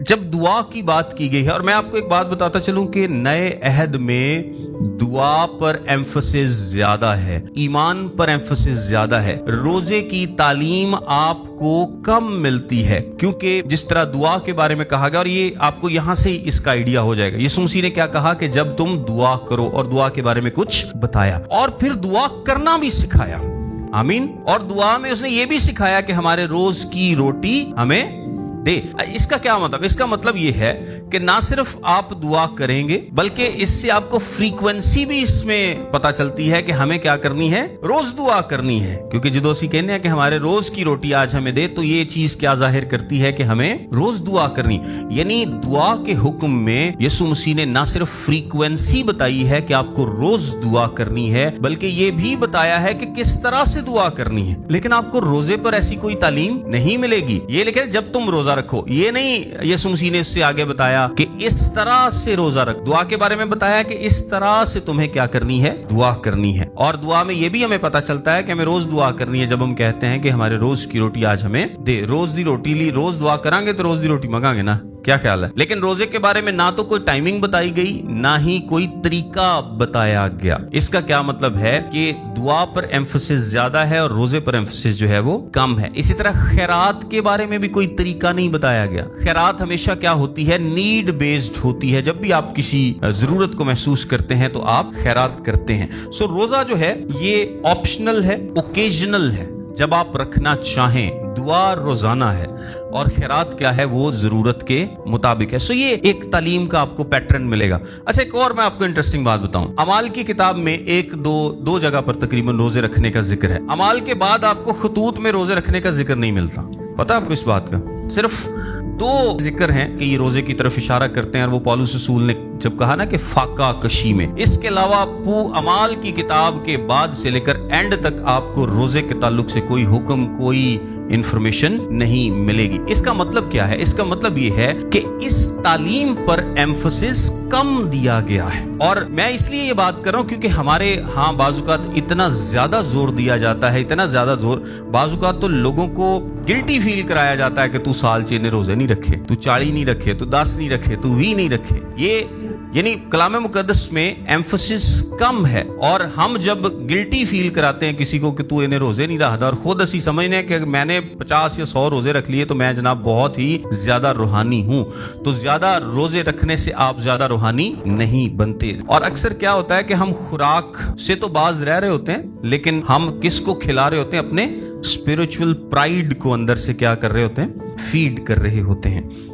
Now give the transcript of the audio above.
जब दुआ की बात की गई है, और मैं आपको एक बात बताता चलूं कि नए अहद में दुआ पर एम्फसिस ज्यादा है, ईमान पर एम्फसिस ज्यादा है। रोजे की तालीम आपको कम मिलती है, क्योंकि जिस तरह दुआ के बारे में कहा गया, और ये आपको यहां से ही इसका आइडिया हो जाएगा। यीशु मसीह ने क्या कहा कि जब तुम दुआ करो, और दुआ के बारे में कुछ बताया, और फिर दुआ करना भी सिखाया। आमीन। और दुआ में उसने ये भी सिखाया कि हमारे रोज की रोटी हमें दे। इसका क्या मतलब? इसका मतलब ये है कि ना सिर्फ आप दुआ करेंगे, बल्कि इससे आपको फ्रीक्वेंसी भी इसमें पता चलती है कि हमें क्या करनी है, रोज दुआ करनी है। क्योंकि जो दोस्त कहने हैं कि हमारे रोज की रोटी आज हमें दे, तो ये चीज क्या जाहिर करती है कि हमें रोज दुआ करनी। यानी दुआ के हुक्म में यीशु मसीह ने ना सिर्फ फ्रीक्वेंसी बताई है कि आपको रोज दुआ करनी है, बल्कि ये भी बताया है कि किस तरह से दुआ करनी है। लेकिन आपको रोजे पर ऐसी कोई तालीम नहीं मिलेगी। ये लेकिन जब तुम रोजा रखो, ये नहीं यीशु मसीह ने इससे आगे बताया कि इस तरह से रोजा रख। दुआ के बारे में बताया कि इस तरह से तुम्हें क्या करनी है, दुआ करनी है। और दुआ में ये भी हमें पता चलता है कि हमें रोज दुआ करनी है। जब हम कहते हैं कि हमारे रोज की रोटी आज हमें दे, रोज दी रोटी ली, रोज दुआ करांगे तो रोज दी रोटी मंगांगे ना, क्या ख्याल है? लेकिन रोजे के बारे में ना तो कोई टाइमिंग बताई गई, ना ही कोई तरीका बताया गया। इसका क्या मतलब है कि दुआ पर एम्फसिस ज्यादा है और रोजे पर एम्फसिस जो है वो कम है। इसी तरह खैरात के बारे में भी कोई तरीका नहीं बताया गया। खैरात हमेशा क्या होती है, नीड बेस्ड होती है। जब भी आप किसी जरूरत को महसूस करते हैं तो आप खैरात करते हैं। सो रोजा जो है ये ऑप्शनल है, ओकेजनल है, जब आप रखना चाहें। दुआ रोजाना है और खैरात क्या है, वो जरूरत के मुताबिक है। सो ये एक तालीम का आपको पैटर्न मिलेगा। अच्छा, एक और मैं आपको इंटरेस्टिंग बात बताऊं। अमाल की किताब में दो जगह पर तकरीबन रोजे रखने का जिक्र है। अमाल के बाद आपको खतूत में रोजे रखने का जिक्र नहीं मिलता। पता है आपको इस बात का? सिर्फ 2 जिक्र हैं कि ये रोजे की तरफ इशारा करते हैं, और वो पौलुस रसूल ने जब कहा ना कि फाका कशी में। इसके अलावा अमाल की किताब के बाद से लेकर एंड तक आपको रोजे के ताल्लुक से कोई हुक्म, कोई इंफॉर्मेशन नहीं मिलेगी। इसका मतलब क्या है? इसका मतलब ये है कि इस तालीम पर एम्फसिस कम दिया गया है। और मैं इसलिए ये बात कर रहा हूं क्योंकि हमारे बाजुकात इतना ज्यादा जोर दिया जाता है, इतना ज्यादा जोर, बाजुकात तो लोगों को गिल्टी फील कराया जाता है कि तू साल 6 रोजे नहीं रखे, तू 40 नहीं रखे, तू 10 नहीं रखे, तू 20 नहीं रखे। ये यानी कलाम मुकद्दस में एम्फसिस कम है। और हम जब गिल्टी फील कराते हैं किसी को कि तू इन्हें रोजे नहीं रखता, और खुद असी समझने हैं कि मैंने 50 या 100 रोजे रख लिए तो मैं जनाब बहुत ही ज्यादा रूहानी हूं। तो ज्यादा रोजे रखने से आप ज्यादा रूहानी नहीं बनते। और अक्सर क्या होता है कि हम खुराक से तो बाज रह रहे होते हैं, लेकिन हम किसको खिला रहे होते हैं? अपने स्पिरिचुअल प्राइड को अंदर से क्या कर रहे होते हैं? फीड कर रहे होते हैं।